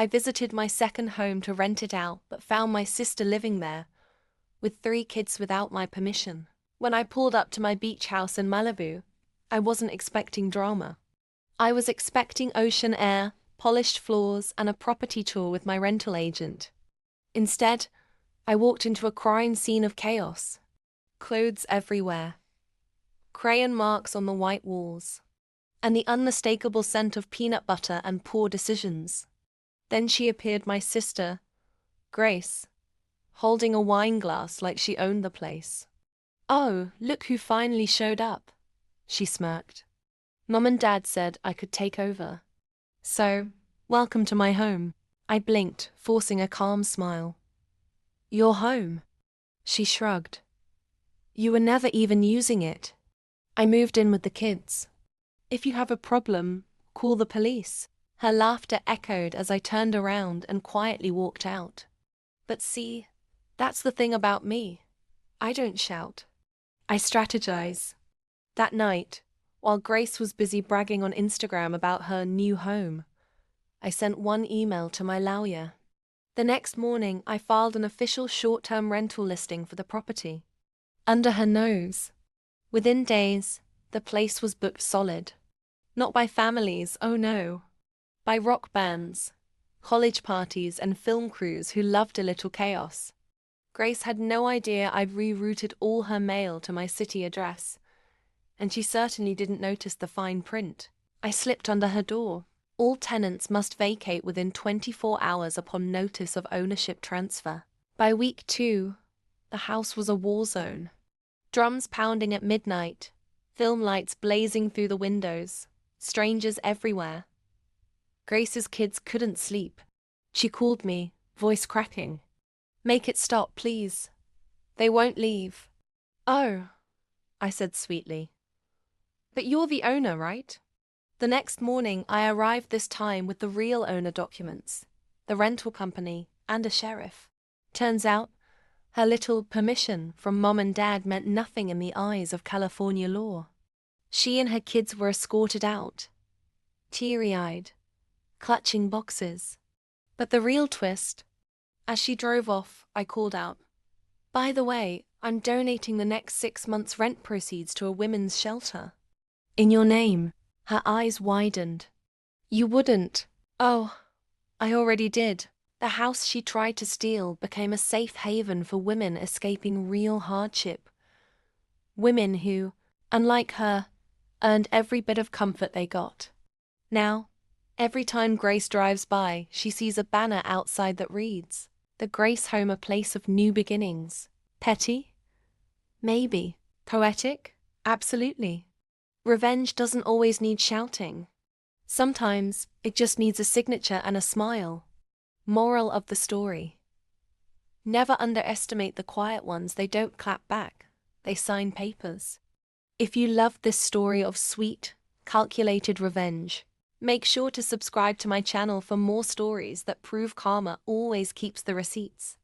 I visited my second home to rent it out, but found my sister living there, with 3 kids without my permission. When I pulled up to my beach house in Malibu, I wasn't expecting drama. I was expecting ocean air, polished floors, and a property tour with my rental agent. Instead, I walked into a crime scene of chaos. Clothes everywhere, crayon marks on the white walls, and the unmistakable scent of peanut butter and poor decisions. Then she appeared, my sister, Grace, holding a wine glass like she owned the place. "Oh, look who finally showed up," she smirked. "Mom and Dad said I could take over. So, welcome to my home." I blinked, forcing a calm smile. "Your home?" She shrugged. "You were never even using it. I moved in with the kids. If you have a problem, call the police." Her laughter echoed as I turned around and quietly walked out. But see, that's the thing about me. I don't shout. I strategize. That night, while Grace was busy bragging on Instagram about her new home, I sent one email to my lawyer. The next morning, I filed an official short-term rental listing for the property. Under her nose. Within days, the place was booked solid. Not by families, oh no. By rock bands, college parties, and film crews who loved a little chaos. Grace had no idea I'd rerouted all her mail to my city address, and she certainly didn't notice the fine print. I slipped under her door. All tenants must vacate within 24 hours upon notice of ownership transfer. By week 2, the house was a war zone. Drums pounding at midnight, film lights blazing through the windows, strangers everywhere. Grace's kids couldn't sleep. She called me, voice cracking. "Make it stop, please. They won't leave." "Oh," I said sweetly. "But you're the owner, right?" The next morning, I arrived, this time with the real owner documents, the rental company, and a sheriff. Turns out, her little permission from Mom and Dad meant nothing in the eyes of California law. She and her kids were escorted out, teary-eyed, clutching boxes. But the real twist, as she drove off, I called out, "By the way, I'm donating the next 6 months' rent proceeds to a women's shelter." "In your name." Her eyes widened. "You wouldn't." "Oh, I already did." The house she tried to steal became a safe haven for women escaping real hardship. Women who, unlike her, earned every bit of comfort they got. Now, every time Grace drives by, she sees a banner outside that reads, "The Grace Home, a place of new beginnings." Petty? Maybe. Poetic? Absolutely. Revenge doesn't always need shouting. Sometimes it just needs a signature and a smile. Moral of the story: never underestimate the quiet ones. They don't clap back, they sign papers. If you love this story of sweet, calculated revenge, make sure to subscribe to my channel for more stories that prove karma always keeps the receipts.